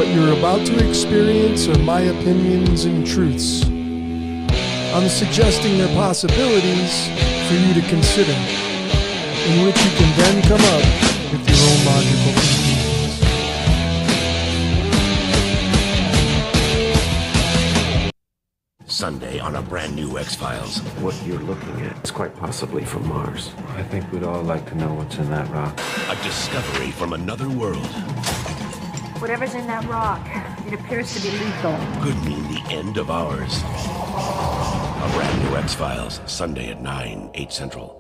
What you're about to experience are my opinions and truths. I'm suggesting their possibilities for you to consider, in which you can then come up with your own logical conclusions. Sunday on a brand new X-Files. What you're looking at is quite possibly from Mars. I think we'd all like to know what's in that rock. A discovery from another world. Whatever's in that rock, it appears to be lethal. Could mean the end of ours. A brand new X-Files, Sunday at 9, 8 Central.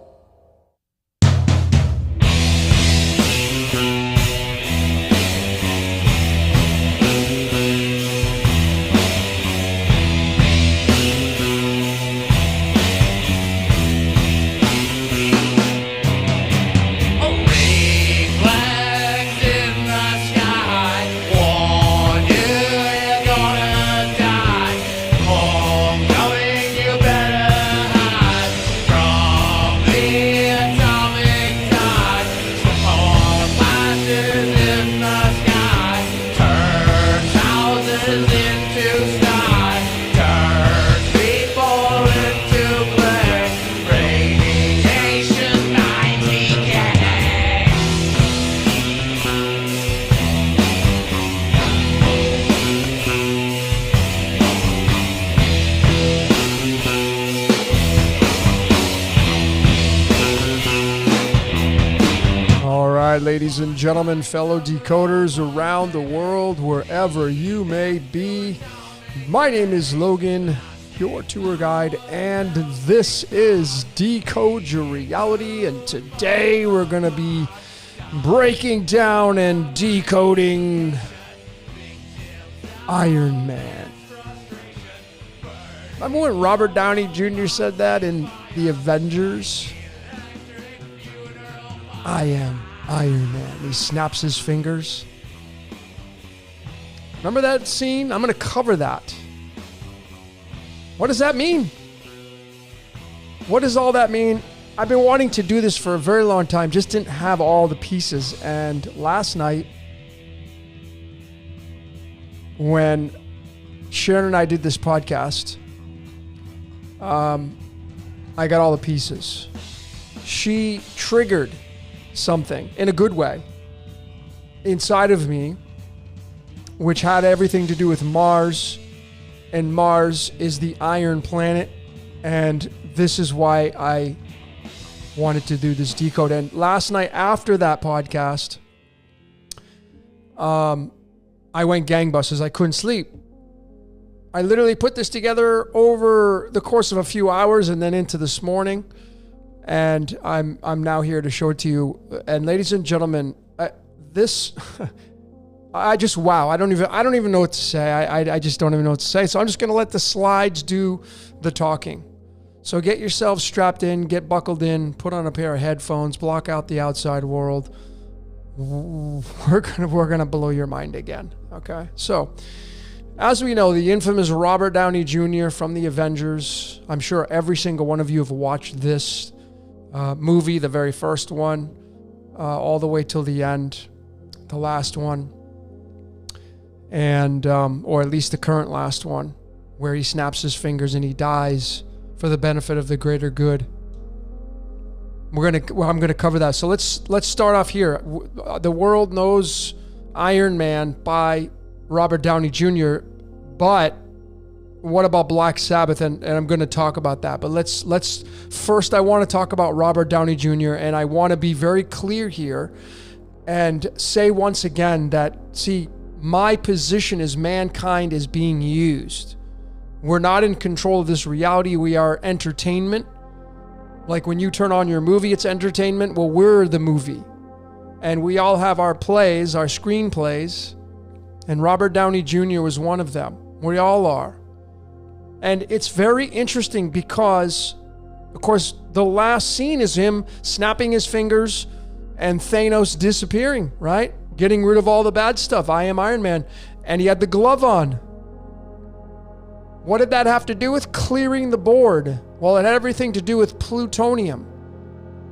Ladies and gentlemen, fellow decoders around the world, wherever you may be, my name is Logan, your tour guide, and this is Decode Your Reality, and today we're going to be breaking down and decoding Iron Man. Remember when Robert Downey Jr. said that in The Avengers? I am Iron Man. He snaps his fingers. Remember that scene? I'm going to cover that. What does that mean? What does all that mean? I've been wanting to do this for a very long time, just didn't have all the pieces. And last night, when Sharon and I did this podcast, I got all the pieces. She triggered something in a good way inside of me, which had everything to do with Mars, and Mars is the iron planet, and this is why I wanted to do this decode. And last night after that podcast, I went gangbusters. I couldn't sleep. I literally put this together over the course of a few hours and then into this morning. And I'm now here to show it to you. And ladies and gentlemen, I just wow. I don't even know what to say. I just don't even know what to say. So I'm just going to let the slides do the talking. So get yourselves strapped in, get buckled in, put on a pair of headphones, block out the outside world. We're gonna blow your mind again. Okay. So, as we know, the infamous Robert Downey Jr. from the Avengers. I'm sure every single one of you have watched this movie, the very first one, all the way till the end, the last one, and or at least the current last one, where he snaps his fingers and he dies for the benefit of the greater good. I'm gonna cover that. So let's start off here. The world knows Iron Man by Robert Downey Jr., but what about Black Sabbath? And I'm going to talk about that. But let's first, I want to talk about Robert Downey Jr., and I want to be very clear here and say once again that, see, my position is mankind is being used. We're not in control of this reality. We are entertainment. Like when you turn on your movie, it's entertainment. Well, we're the movie. And we all have our plays, our screenplays. And Robert Downey Jr. was one of them. We all are. And it's very interesting because, of course, the last scene is him snapping his fingers and Thanos disappearing, right? Getting rid of all the bad stuff. I am Iron Man. And he had the glove on. What did that have to do with? Clearing the board. Well, it had everything to do with plutonium.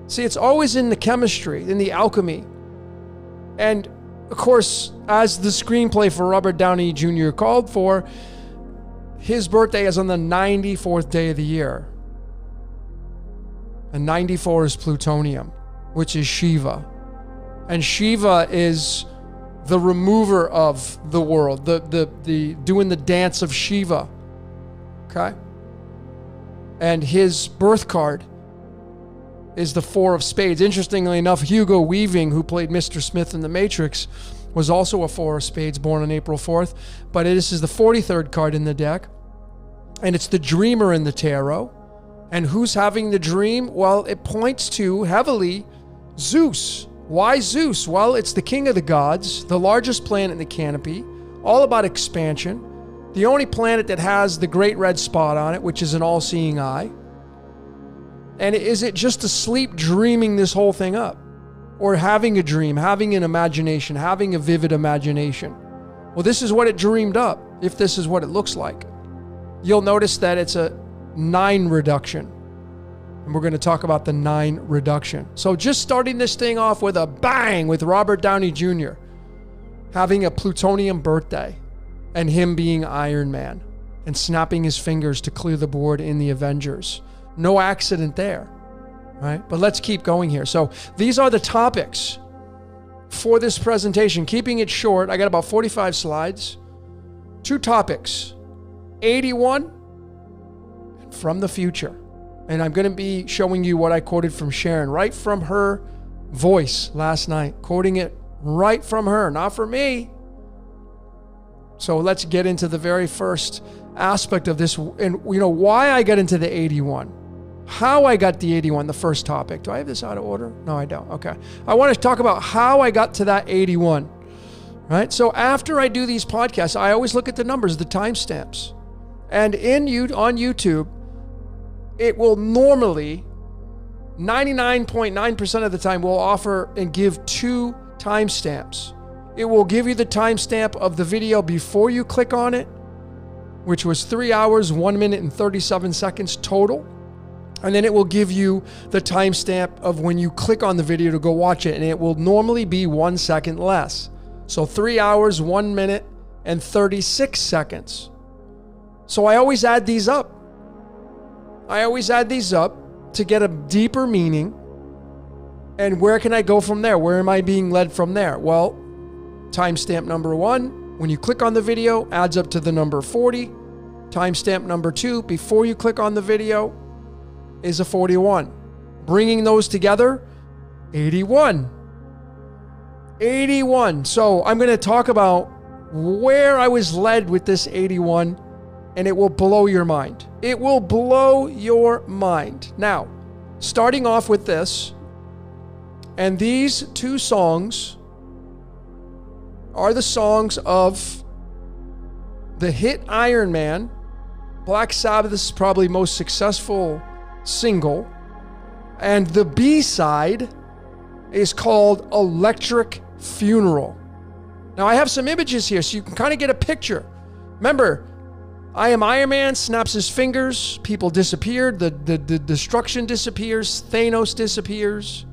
See, it's always in the chemistry, in the alchemy. And of course, as the screenplay for Robert Downey Jr. called for, his birthday is on the 94th day of the year. And 94 is plutonium, which is Shiva. And Shiva is the remover of the world, the doing the dance of Shiva. Okay? And his birth card is the 4 of spades. Interestingly enough, Hugo Weaving, who played Mr. Smith in The Matrix, was also a 4 of spades, born on April 4th. But this is the 43rd card in the deck. And it's the dreamer in the tarot. And who's having the dream? Well, it points to heavily Zeus. Why Zeus? Well, it's the king of the gods, the largest planet in the canopy, all about expansion. The only planet that has the great red spot on it, which is an all-seeing eye. And is it just asleep dreaming this whole thing up? Or having a dream, having an imagination, having a vivid imagination? Well, this is what it dreamed up, if this is what it looks like. You'll notice that it's a 9 reduction. And we're going to talk about the 9 reduction. So just starting this thing off with a bang with Robert Downey Jr. having a plutonium birthday and him being Iron Man and snapping his fingers to clear the board in the Avengers. No accident there, right? But let's keep going here. So these are the topics for this presentation. Keeping it short, I got about 45 slides. 2 topics, 81 and from the future. And I'm going to be showing you what I quoted from Sharon, right from her voice last night, quoting it right from her, not from me. So let's get into the very first aspect of this, and why I got into the 81. How I got the 81, the first topic. Do I have this out of order? No, I don't. Okay. I want to talk about how I got to that 81. Right? So after I do these podcasts, I always look at the numbers, the timestamps. And on YouTube, it will normally, 99.9% of the time, will offer and give 2 timestamps. It will give you the timestamp of the video before you click on it, which was 3 hours, 1 minute, and 37 seconds total. And then it will give you the timestamp of when you click on the video to go watch it, and it will normally be 1 second less. So 3 hours, 1 minute, and 36 seconds. So I always add these up. To get a deeper meaning. And where can I go from there? Where am I being led from there? Well, timestamp number 1, when you click on the video, adds up to the number 40. Timestamp number 2, before you click on the video, is a 41. Bringing those together, 81. 81. So I'm going to talk about where I was led with this 81, and it will blow your mind. It will blow your mind. Now, starting off with this, and these 2 songs are the songs of the hit Iron Man. Black Sabbath's probably most successful single. And the B-side is called Electric Funeral. Now, I have some images here so you can kind of get a picture. Remember, I am Iron Man, snaps his fingers, people disappeared, the destruction disappears, Thanos disappears.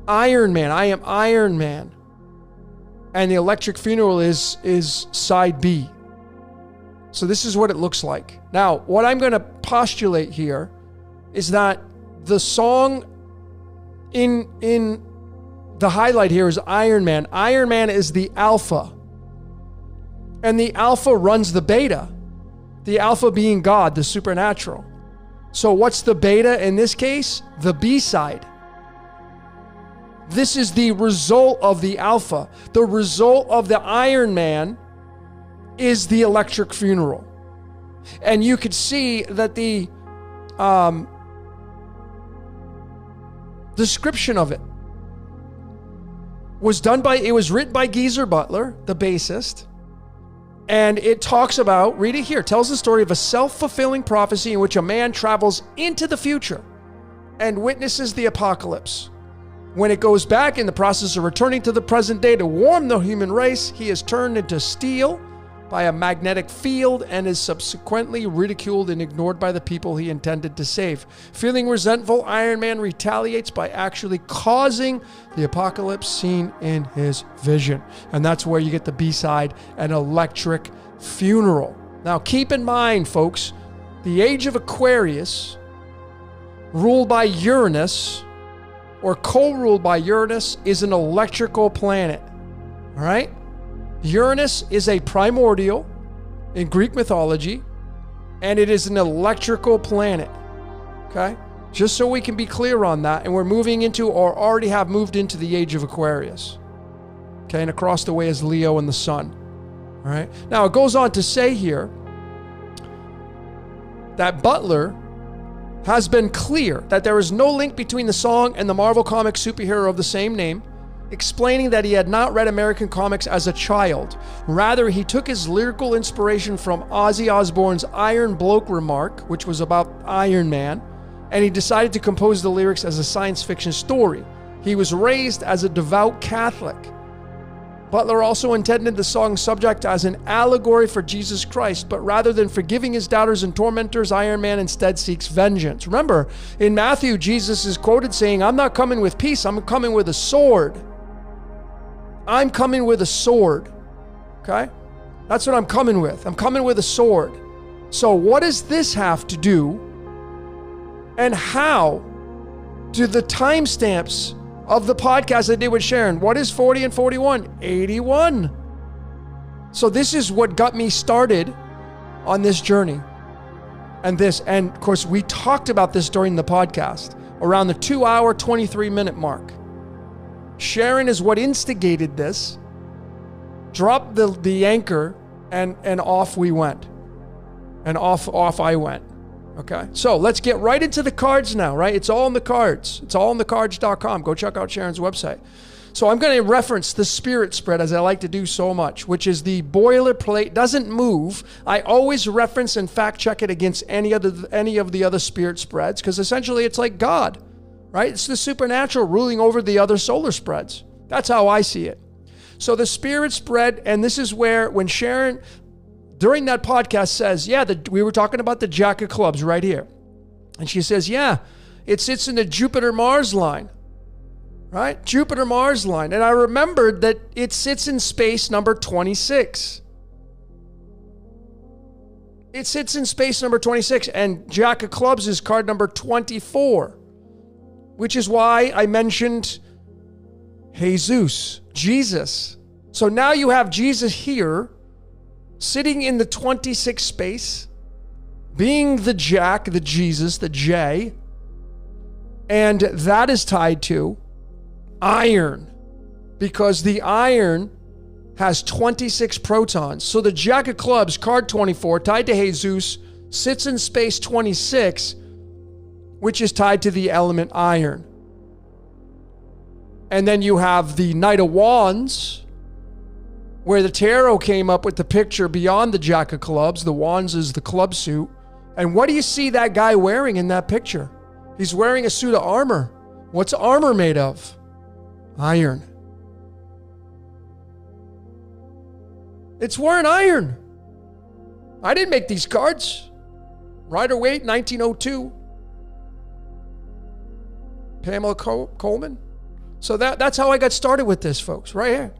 Iron Man, I am Iron Man. And the Electric Funeral is side B. So this is what it looks like. Now, what I'm going to postulate here is that the song in the highlight here is Iron Man. Iron Man is the alpha. And the alpha runs the beta. The alpha being God, the supernatural. So what's the beta in this case? The B-side. This is the result of the alpha. The result of the Iron Man is the Electric Funeral. And you could see that the description of it was written by Geezer Butler, the bassist. And it talks about, read it here, tells the story of a self-fulfilling prophecy in which a man travels into the future and witnesses the apocalypse. When it goes back in the process of returning to the present day to warn the human race, he is turned into steel by a magnetic field and is subsequently ridiculed and ignored by the people he intended to save. Feeling resentful, Iron Man retaliates by actually causing the apocalypse seen in his vision. And that's where you get the B-side, An Electric Funeral. Now keep in mind, folks, the age of Aquarius, ruled by Uranus, or co-ruled by Uranus, is an electrical planet. All right? Uranus is a primordial in Greek mythology, and it is an electrical planet. Okay? Just so we can be clear on that, and we're moving into, or already have moved into, the age of Aquarius. Okay? And across the way is Leo and the Sun. All right? Now, it goes on to say here that Butler has been clear that there is no link between the song and the Marvel Comics superhero of the same name, explaining that he had not read American comics as a child. Rather, he took his lyrical inspiration from Ozzy Osbourne's Iron Bloke remark, which was about Iron Man, and he decided to compose the lyrics as a science fiction story. He was raised as a devout Catholic. Butler also intended the song's subject as an allegory for Jesus Christ, but rather than forgiving his doubters and tormentors, Iron Man instead seeks vengeance. Remember, in Matthew, Jesus is quoted saying, "I'm not coming with peace, I'm coming with a sword. I'm coming with a sword." Okay? That's what I'm coming with. I'm coming with a sword. So what does this have to do? And how do the timestamps of the podcast I did with Sharon, what is 40 and 41? 81. So this is what got me started on this journey. And of course, we talked about this during the podcast, around the 2-hour, 23-minute mark. Sharon is what instigated this, dropped the anchor, and off we went. And off I went. Okay, so let's get right into the cards now, right? It's all in the cards. It's all in thecards.com. Go check out Sharon's website. So I'm going to reference the spirit spread, as I like to do so much, which is the boilerplate, doesn't move. I always reference and fact check it against any of the other spirit spreads, because essentially it's like God, right? It's the supernatural ruling over the other solar spreads. That's how I see it. So the spirit spread, and this is where, when Sharon, during that podcast, says, we were talking about the Jack of Clubs right here. And she says, it sits in the Jupiter-Mars line, right? Jupiter-Mars line. And I remembered that it sits in space number 26. It sits in space number 26, and Jack of Clubs is card number 24, which is why I mentioned Jesus. So now you have Jesus here, sitting in the 26 space, being the Jack, the Jesus, the J, and that is tied to iron, because the iron has 26 protons. So the Jack of Clubs, card 24, tied to Jesus, sits in space 26, which is tied to the element iron. And then you have the Knight of Wands, where the tarot came up with the picture beyond the Jack of Clubs. The Wands is the club suit. And what do you see that guy wearing in that picture? He's wearing a suit of armor. What's armor made of? Iron. It's wearing iron. I didn't make these cards. Rider-Waite, 1902. Pamela Coleman. So that's how I got started with this, folks, right here.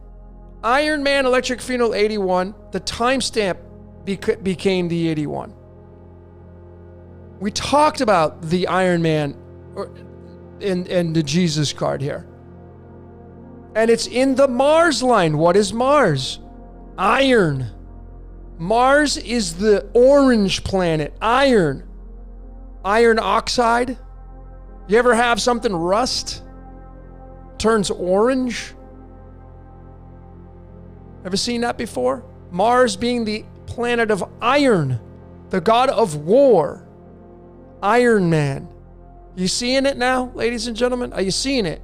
Iron Man Electric Funeral 81. The timestamp became the 81. We talked about the Iron Man in the Jesus card here. And it's in the Mars line. What is Mars? Iron. Mars is the orange planet. Iron. Iron oxide. You ever have something rust? Turns orange? Ever seen that before? Mars being the planet of iron, the god of war. Iron Man. You seeing it now, ladies and gentlemen? Are you seeing it?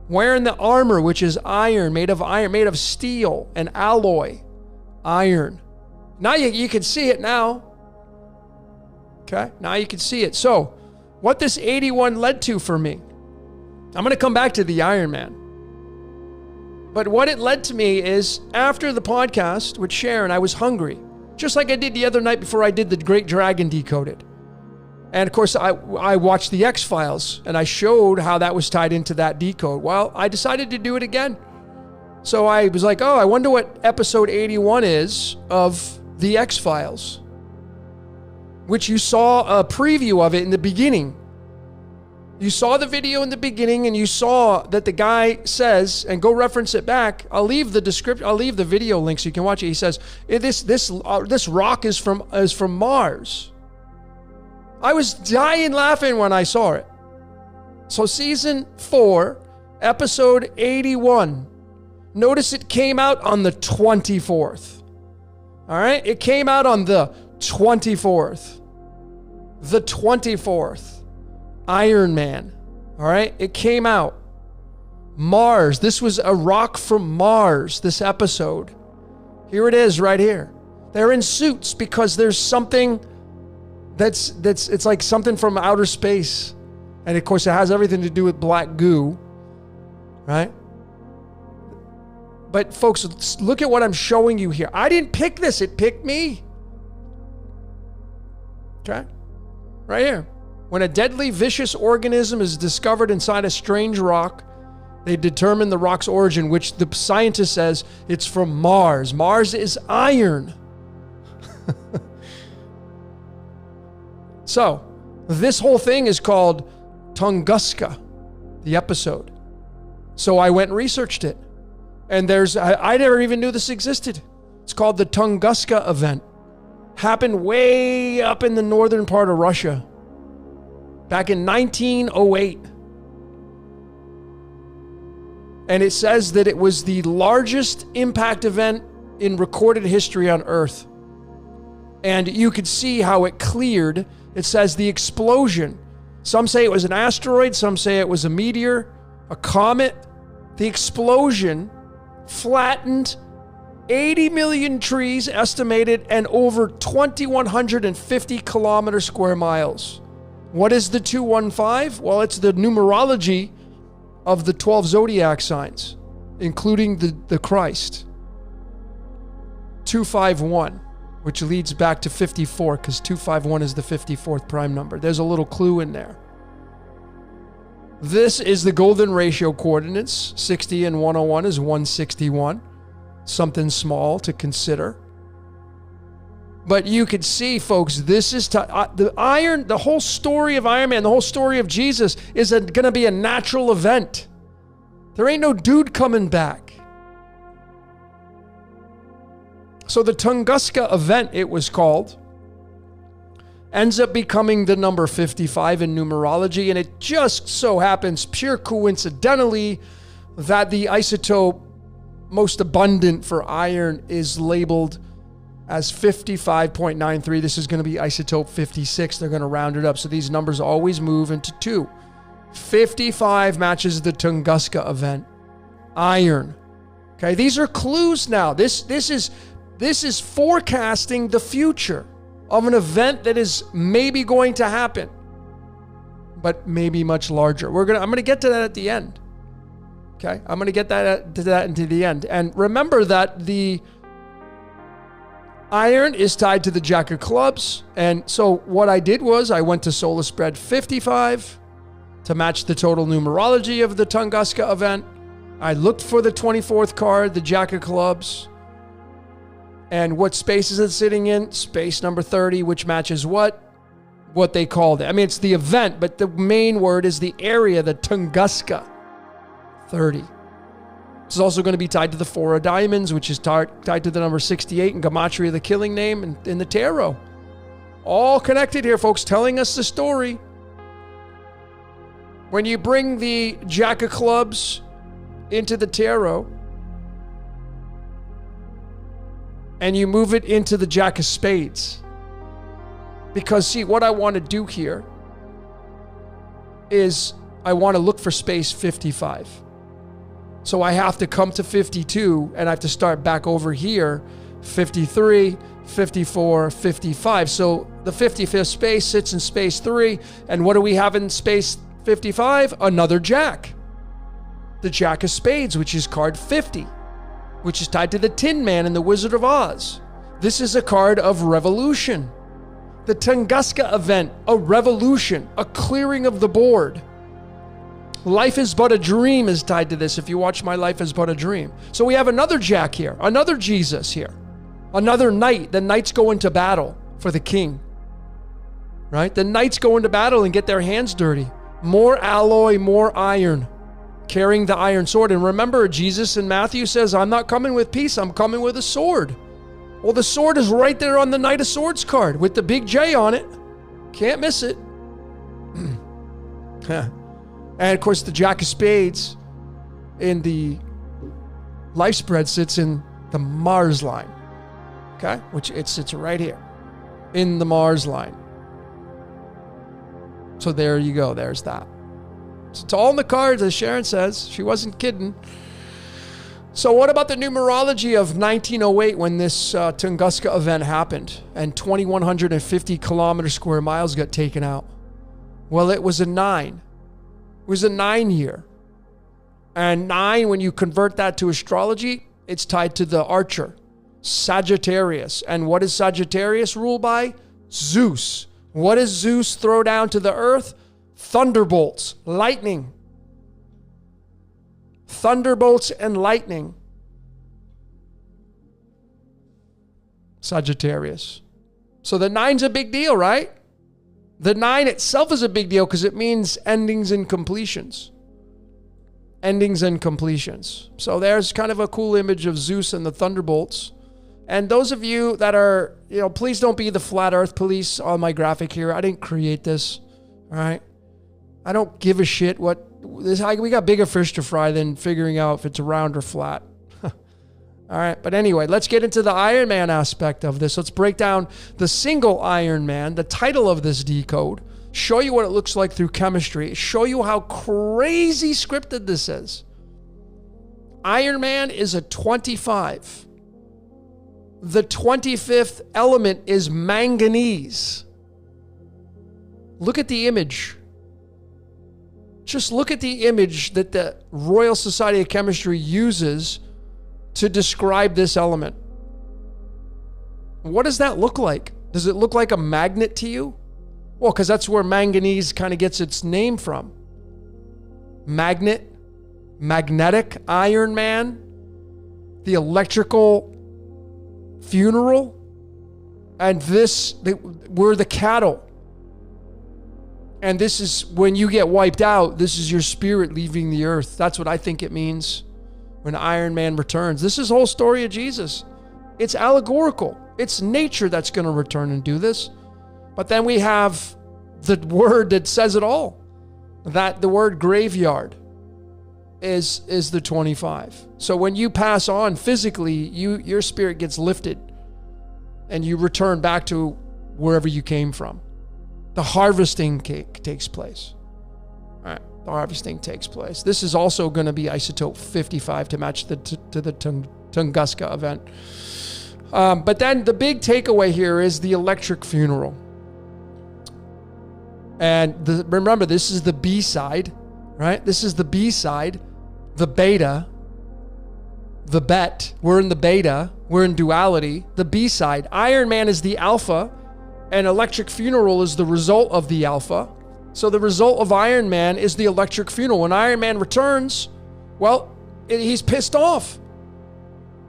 Wearing the armor, which is iron, made of steel and alloy. Iron. Now you can see it now. Okay? Now you can see it. So, what this 81 led to for me. I'm going to come back to the Iron Man. But what it led to me is after the podcast with Sharon, I was hungry, just like I did the other night before I did the Great Dragon Decoded. And of course, I watched the X-Files and I showed how that was tied into that decode. Well, I decided to do it again. So I was like, oh, I wonder what episode 81 is of the X-Files, which you saw a preview of it in the beginning. You saw the video in the beginning and you saw that the guy says, and go reference it back. I'll leave the description. I'll leave the video link so you can watch it. He says, this rock is from Mars. I was dying laughing when I saw it. So season 4, episode 81. Notice it came out on the 24th. All right? It came out on the 24th. The 24th. Iron Man. All right? It came out. Mars. This was a rock from Mars, this episode. Here it is right here. They're in suits because there's something that's it's like something from outer space. And of course it has everything to do with black goo. Right? But folks, look at what I'm showing you here. I didn't pick this. It picked me. Okay? Right here. When a deadly, vicious organism is discovered inside a strange rock, they determine the rock's origin, which the scientist says it's from Mars. Mars is iron. So, this whole thing is called Tunguska, the episode. So I went and researched it. And I never even knew this existed. It's called the Tunguska event. Happened way up in the northern part of Russia. Back in 1908. And it says that it was the largest impact event in recorded history on Earth. And you could see how it cleared. It says the explosion. Some say it was an asteroid. Some say it was a meteor, a comet. The explosion flattened 80 million trees estimated and over 2,150 kilometer square miles. What is the 215? Well, it's the numerology of the 12 zodiac signs, including the Christ. 251, which leads back to 54, because 251 is the 54th prime number. There's a little clue in there. This is the golden ratio coordinates. 60 and 101 is 161. Something small to consider. But you could see, folks, this is the whole story of Iron Man, the whole story of Jesus is going to be a natural event. There ain't no dude coming back. So the Tunguska event, it was called, ends up becoming the number 55 in numerology, and it just so happens, pure coincidentally, that the isotope most abundant for iron is labeled as 55.93. This is going to be isotope 56. They're going to round it up. So these numbers always move into 2. 55 matches the Tunguska event. Iron. Okay, these are clues now. This is forecasting the future of an event that is maybe going to happen, but maybe much larger. I'm going to get to that at the end. Okay, I'm going to get to that into the end. And remember that the iron is tied to the Jack of Clubs. And so what I did was I went to Solar Spread 55 to match the total numerology of the Tunguska event. I looked for the 24th card, the Jack of Clubs. And what space is it sitting in? Space number 30, which matches what they called it. I mean, it's the event, but the main word is the area, the Tunguska 30. This is also going to be tied to the 4 of diamonds, which is tied to the number 68 in Gematria, the killing name in the tarot. All connected here, folks, telling us the story. When you bring the Jack of Clubs into the tarot and you move it into the Jack of Spades, because see, what I want to do here is I want to look for space 55. So I have to come to 52 and I have to start back over here, 53, 54, 55. So the 55th space sits in space 3. And what do we have in space 55? Another Jack. the Jack of Spades, which is card 50, which is tied to the Tin Man in the Wizard of Oz. This is a card of revolution. The Tunguska event, a revolution, a clearing of the board. Life is but a dream is tied to this if you watch my Life is but a dream. So we have another Jack here, another Jesus here, another knight. The knights go into battle for the king, right? The knights go into battle and get their hands dirty. More alloy, more iron, carrying the iron sword. And remember, Jesus in Matthew says, I'm not coming with peace, I'm coming with a sword. Well, the sword is right there on the Knight of Swords card with the big J on it. Can't miss it. And of course, the Jack of Spades in the life spread sits in the Mars line. Okay? Which it sits right here in the Mars line. So there you go. There's that. So it's all in the cards, as Sharon says. She wasn't kidding. So what about the numerology of 1908 when this Tunguska event happened and 2,150 kilometer square miles got taken out? Well, it was a 9. It was a 9 year. And 9, when you convert that to astrology, it's tied to the archer, Sagittarius. And what is Sagittarius ruled by? Zeus. What does Zeus throw down to the earth? Thunderbolts, lightning. Thunderbolts and lightning. Sagittarius. So the 9's a big deal, right? The 9 itself is a big deal because it means endings and completions. Endings and completions. So there's kind of a cool image of Zeus and the thunderbolts. And those of you that are, please don't be the flat earth police on my graphic here. I didn't create this, all right? I don't give a shit what this. We got bigger fish to fry than figuring out if it's round or flat. All right, but anyway, let's get into the Iron Man aspect of this. Let's break down the single Iron Man, the title of this decode, show you what it looks like through chemistry, show you how crazy scripted this is. Iron Man is a 25. The 25th element is manganese. Look at the image. Just look at the image that the Royal Society of Chemistry uses to describe this element. What does that look like? Does it look like a magnet to you? Well, because that's where manganese kind of gets its name from. Magnet, magnetic, Iron Man, the electrical funeral, and we're the cattle. And this is when you get wiped out, this is your spirit leaving the earth. That's what I think it means when Iron Man returns. This is the whole story of Jesus. It's allegorical. It's nature that's going to return and do this. But then we have the word that says it all. That the word graveyard is the 25. So when you pass on physically, your spirit gets lifted and you return back to wherever you came from. The harvesting takes place. All right, the harvesting takes place. This is also going to be isotope 55 to match to the Tunguska event. But then the big takeaway here is the electric funeral. And remember, this is the B side, right? This is the B side, the beta, the bet. We're in the beta. We're in duality. The B side. Iron Man is the alpha. And electric funeral is the result of the alpha. So the result of Iron Man is the electric funeral. When Iron Man returns, well, he's pissed off.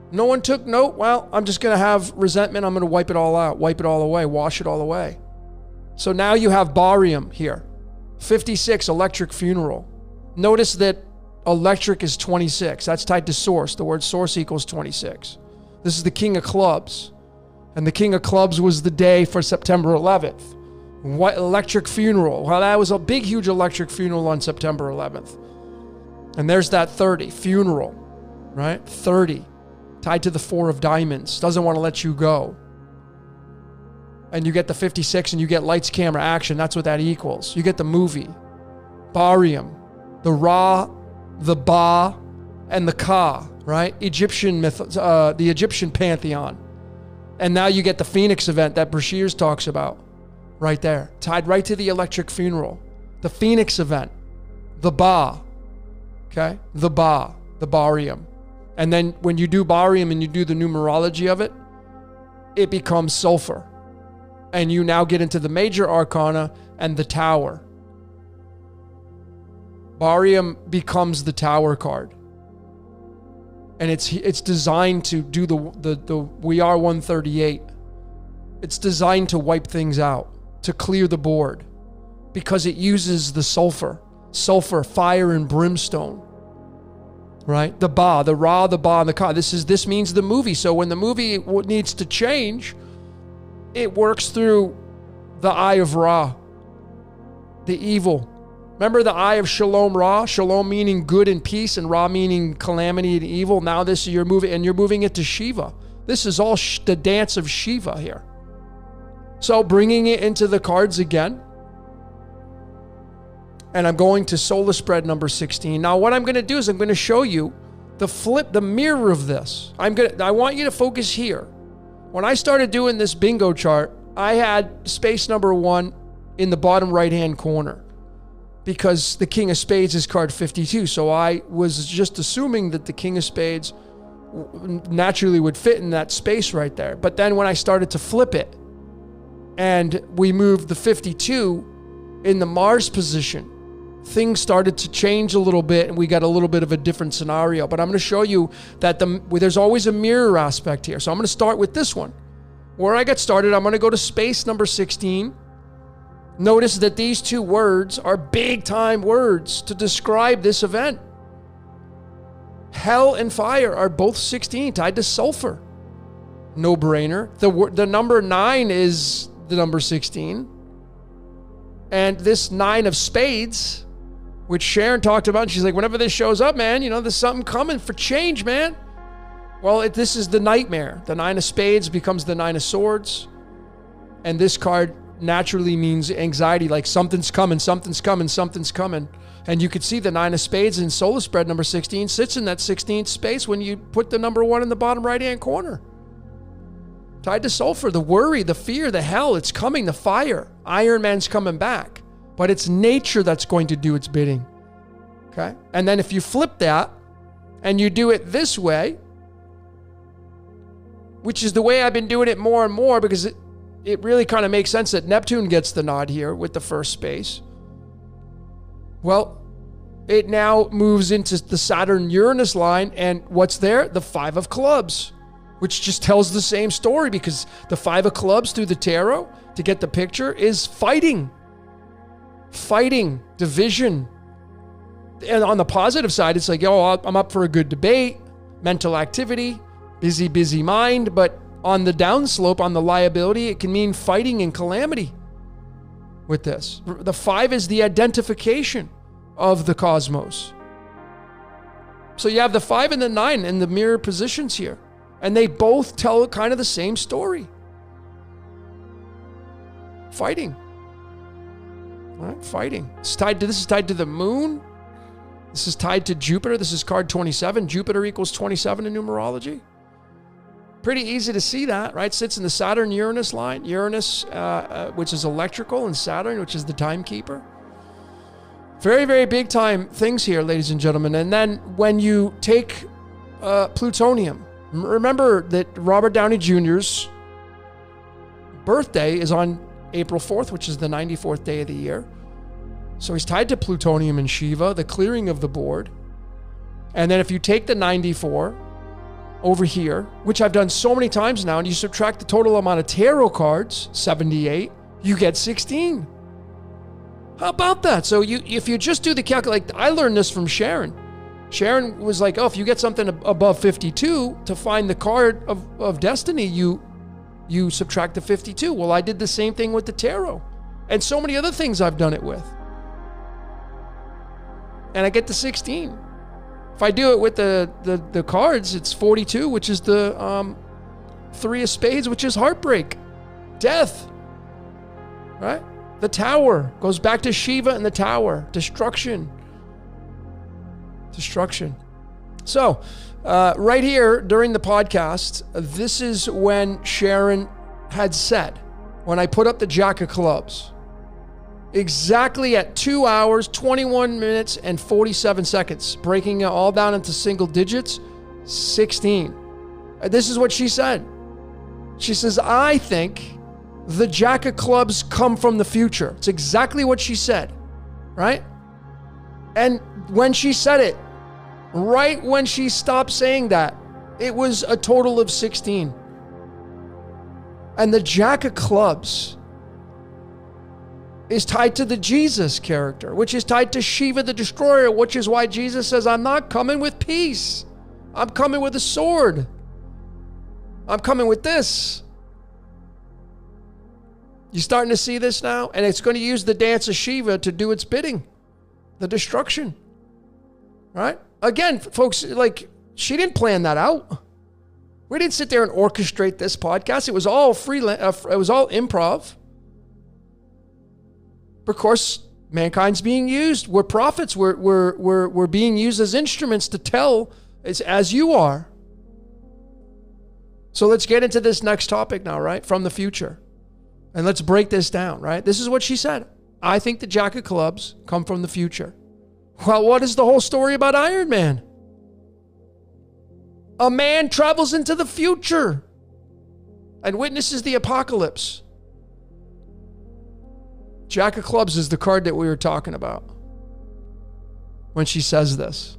No one took note. Well, I'm just going to have resentment. I'm going to wipe it all out, wipe it all away, wash it all away. So now you have barium here. 56, electric funeral. Notice that electric is 26. That's tied to source. The word source equals 26. This is the King of Clubs. And the King of Clubs was the day for September 11th. What electric funeral? Well, that was a big, huge electric funeral on September 11th. And there's that 30, funeral, right? 30, tied to the 4 of diamonds. Doesn't want to let you go. And you get the 56 and you get lights, camera, action. That's what that equals. You get the movie. Barium, the Ra, the Ba, and the Ka, right? Egyptian myth, the Egyptian pantheon. And now you get the Phoenix event that Brashears talks about right there, tied right to the electric funeral. The Phoenix event, the Ba. Okay? The barium. And then when you do barium and you do the numerology of it, it becomes sulfur. And you now get into the major arcana and the tower. Barium becomes the tower card. And it's designed to do the We Are 138. It's designed to wipe things out, to clear the board, because it uses the sulfur, fire, and brimstone. Right? The Ba, the Ra, the Ba, and the Ka. This means the movie. So when the movie needs to change, it works through the eye of Ra, the evil. Remember the eye of Shalom Ra? Shalom meaning good and peace, and Ra meaning calamity and evil. Now you're moving it to Shiva. This is all the dance of Shiva here. So bringing it into the cards again. And I'm going to solar spread number 16. Now what I'm going to do is I'm going to show you the mirror of this. I want you to focus here. When I started doing this bingo chart, I had space number 1 in the bottom right-hand corner, because the King of Spades is card 52. So I was just assuming that the King of Spades naturally would fit in that space right there. But then when I started to flip it and we moved the 52 in the Mars position, things started to change a little bit and we got a little bit of a different scenario. But I'm going to show you that there's always a mirror aspect here. So I'm going to start with this one. Where I got started, I'm going to go to space number 16. Notice that these two words are big time words to describe this event. Hell and fire are both 16, tied to sulfur. No brainer. The number 9 is the number 16. And this 9 of spades, which Sharon talked about, and she's like, whenever this shows up, man, there's something coming for change, man. Well, this is the nightmare. The 9 of spades becomes the 9 of swords. And this card naturally means anxiety, like something's coming. And you could see the 9 of spades in solar spread number 16 sits in that 16th space when you put the number 1 in the bottom right-hand corner. Tied to sulfur, the worry, the fear, the hell, it's coming, the fire. Iron Man's coming back. But it's nature that's going to do its bidding. Okay? And then if you flip that and you do it this way, which is the way I've been doing it more and more, because it really kind of makes sense that Neptune gets the nod here with the first space. Well, it now moves into the Saturn-Uranus line, and what's there? The 5 of clubs, which just tells the same story, because the 5 of clubs through the tarot, to get the picture, is fighting, division. And on the positive side, it's like, I'm up for a good debate, mental activity, busy mind. But on the downslope, on the liability, it can mean fighting and calamity with this. The 5 is the identification of the cosmos. So you have the 5 and the 9 in the mirror positions here. And they both tell kind of the same story. Fighting. All right, fighting. This is tied to the moon. This is tied to Jupiter. This is card 27. Jupiter equals 27 in numerology. Pretty easy to see that, right? Sits in the Saturn-Uranus line. Uranus, which is electrical, and Saturn, which is the timekeeper. Very, very big time things here, ladies and gentlemen. And then when you take plutonium, remember that Robert Downey Jr.'s birthday is on April 4th, which is the 94th day of the year. So he's tied to plutonium and Shiva, the clearing of the board. And then if you take the 94 over here, which I've done so many times now, and you subtract the total amount of tarot cards, 78, you get 16. How about that? So if you just do the calculate, I learned this from Sharon. Sharon was like, if you get something above 52, to find the card of destiny, you subtract the 52. Well, I did the same thing with the tarot. And so many other things I've done it with. And I get the 16. If I do it with the cards, it's 42, which is the 3 of spades, which is heartbreak, death, right? The tower goes back to Shiva and the tower, destruction. So right here during the podcast, this is when Sharon had said, when I put up the Jack of clubs, exactly at 2 hours, 21 minutes, and 47 seconds, breaking it all down into single digits, 16. This is what she said. She says, I think the Jack of Clubs come from the future. It's exactly what she said, right? And when she said it, right when she stopped saying that, it was a total of 16. And the Jack of Clubs is tied to the Jesus character, which is tied to Shiva the Destroyer, which is why Jesus says, I'm not coming with peace. I'm coming with a sword. I'm coming with this. You starting to see this now? And it's going to use the dance of Shiva to do its bidding. The destruction. Right? Again, folks, like, she didn't plan that out. We didn't sit there and orchestrate this podcast. It was all freelance. It was all improv. Of course, mankind's being used. We're prophets. We're being used as instruments to tell as you are. So let's get into this next topic now, right? From the future. And let's break this down, right? This is what she said. I think the Jack of Clubs come from the future. Well, what is the whole story about Iron Man? A man travels into the future and witnesses the apocalypse. Jack of Clubs is the card that we were talking about when she says this.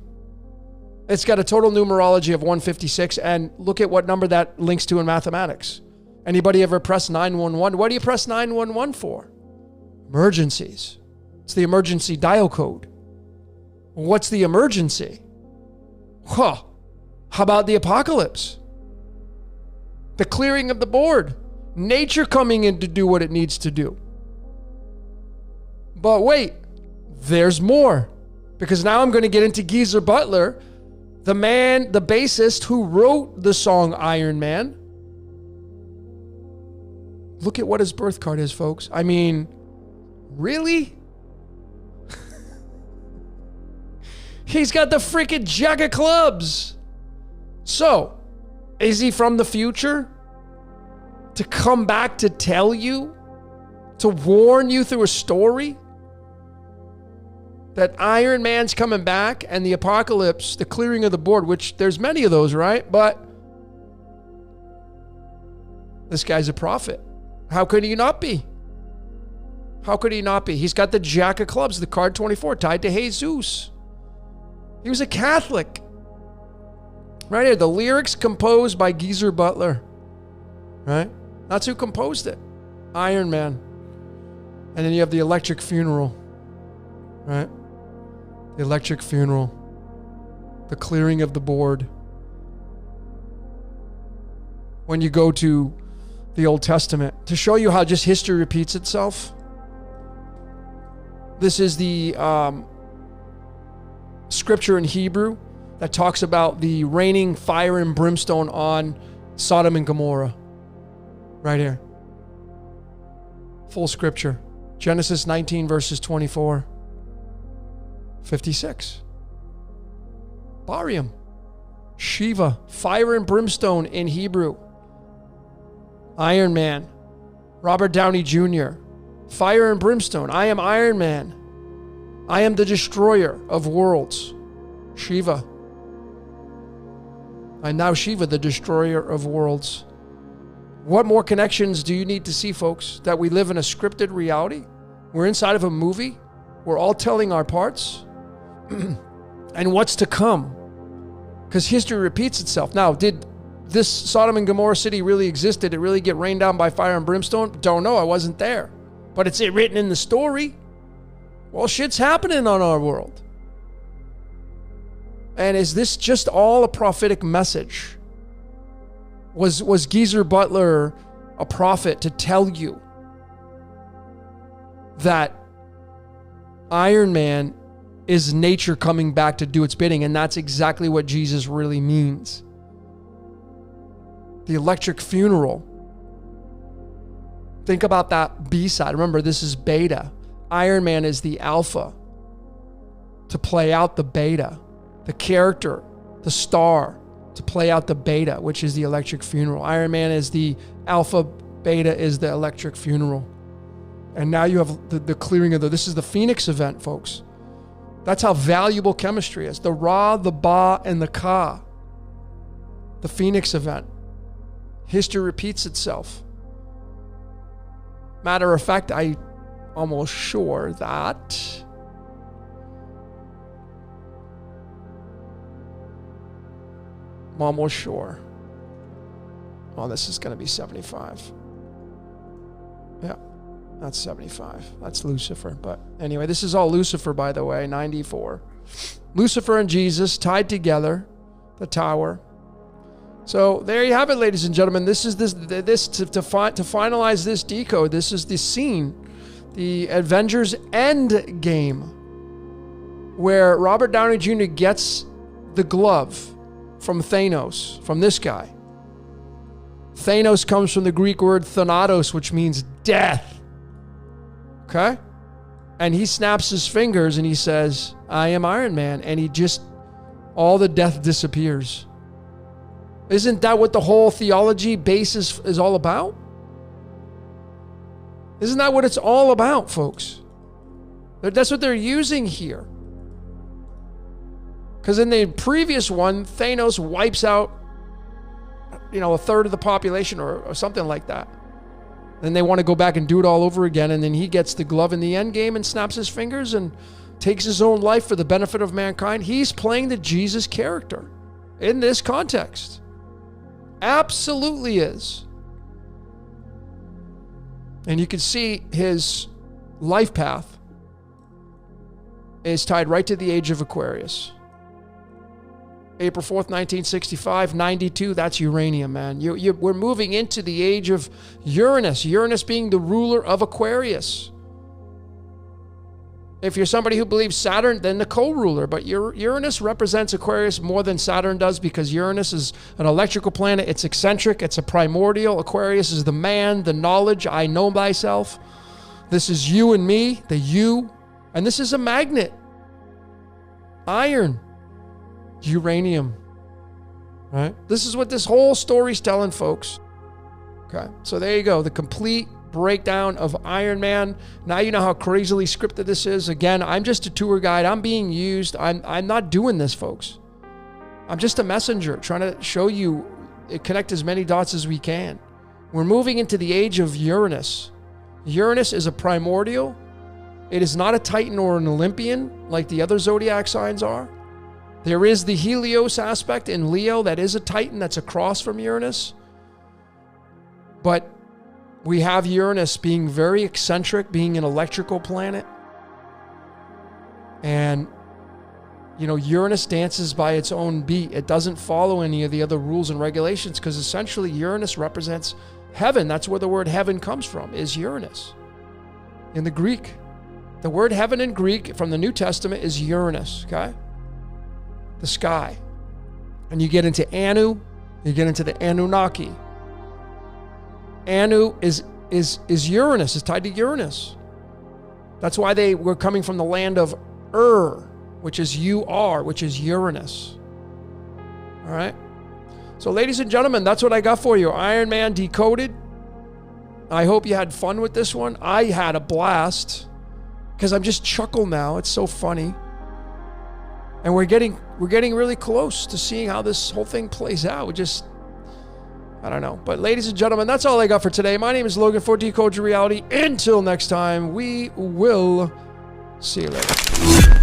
It's got a total numerology of 156, and look at what number that links to in mathematics. Anybody ever press 911? What do you press 911 for? Emergencies. It's the emergency dial code. What's the emergency? Huh. How about the apocalypse? The clearing of the board. Nature coming in to do what it needs to do. But wait, there's more. Because now I'm going to get into Geezer Butler, the man, the bassist who wrote the song Iron Man. Look at what his birth card is, folks. I mean, really? He's got the freaking Jack of Clubs. So, is he from the future? To come back to tell you? To warn you through a story? That Iron Man's coming back and the apocalypse, the clearing of the board, which there's many of those, right? But this guy's a prophet. How could he not be? How could he not be? He's got the Jack of Clubs, the card 24, tied to Jesus. He was a Catholic. Right here, the lyrics composed by Geezer Butler. Right? That's who composed it. Iron Man. And then you have the Electric Funeral. Right? The Electric Funeral. The clearing of the board. When you go to the Old Testament, to show you how just history repeats itself. This is the scripture in Hebrew that talks about the raining fire and brimstone on Sodom and Gomorrah. Right here. Full scripture. Genesis 19 verses 24. 56. Barium. Shiva. Fire and brimstone in Hebrew. Iron Man. Robert Downey Jr. Fire and brimstone. I am Iron Man. I am the destroyer of worlds. Shiva. I'm now Shiva, the destroyer of worlds. What more connections do you need to see, folks? That we live in a scripted reality? We're inside of a movie? We're all telling our parts? And what's to come? Because history repeats itself. Now, did this Sodom and Gomorrah city really exist? Did it really get rained down by fire and brimstone? Don't know. I wasn't there. But it's written in the story. Well, shit's happening on our world. And is this just all a prophetic message? Was Geezer Butler a prophet to tell you that Iron Man is nature coming back to do its bidding? And that's exactly what Jesus really means. The Electric Funeral. Think about that B-side. Remember, this is beta. Iron Man is the alpha to play out the beta. The character, the star, to play out the beta, which is the Electric Funeral. Iron Man is the alpha, beta is the Electric Funeral. And now you have the clearing of this is the Phoenix event, folks. That's how valuable chemistry is. The Ra, the Ba, and the Ka. The Phoenix event. History repeats itself. Matter of fact, I'm almost sure that I'm almost sure. Oh, this is going to be 75. Yeah, that's 75. That's Lucifer. But anyway, this is all Lucifer, by the way, 94. Lucifer and Jesus tied together, the tower. So there you have it, ladies and gentlemen. This is to finalize this decode. This is the scene, the Avengers End Game, where Robert Downey Jr. gets the glove from Thanos, from this guy. Thanos comes from the Greek word thanatos, which means death. Okay? And he snaps his fingers and he says, I am Iron Man. And all the death disappears. Isn't that what the whole theology basis is all about? Isn't that what it's all about, folks? That's what they're using here. Because in the previous one, Thanos wipes out, a third of the population or something like that. Then they want to go back and do it all over again. And then he gets the glove in the end game and snaps his fingers and takes his own life for the benefit of mankind. He's playing the Jesus character in this context. Absolutely is. And you can see his life path is tied right to the age of Aquarius. April 4th, 1965, 92, that's uranium, man. We're moving into the age of Uranus. Uranus being the ruler of Aquarius. If you're somebody who believes Saturn, then the co-ruler. But Uranus represents Aquarius more than Saturn does because Uranus is an electrical planet. It's eccentric. It's a primordial. Aquarius is the man, the knowledge. I know myself. This is you and me, the you. And this is a magnet. Iron. Uranium. Right? This is what this whole story's telling, folks. Okay. So there you go. The complete breakdown of Iron Man. Now you know how crazily scripted this is. Again, I'm just a tour guide. I'm being used. I'm not doing this, folks. I'm just a messenger trying to show you, connect as many dots as we can. We're moving into the age of Uranus. Uranus is a primordial. It is not a Titan or an Olympian like the other zodiac signs are. There is the Helios aspect in Leo. That is a Titan. That's across from Uranus. But we have Uranus being very eccentric, being an electrical planet. And, Uranus dances by its own beat. It doesn't follow any of the other rules and regulations because essentially Uranus represents heaven. That's where the word heaven comes from, is Uranus. In the Greek, the word heaven in Greek from the New Testament is Uranus, okay? The sky. And you get into Anu, you get into the Anunnaki. Anu is Uranus, is tied to Uranus. That's why they were coming from the land of which is which is Uranus. All right? So ladies and gentlemen, that's what I got for you. Iron Man Decoded. I hope you had fun with this one. I had a blast because I'm just chuckle now. It's so funny. And we're getting really close to seeing how this whole thing plays out. I don't know. But ladies and gentlemen, that's all I got for today. My name is Logan for Decode Your Reality. Until next time, we will see you later.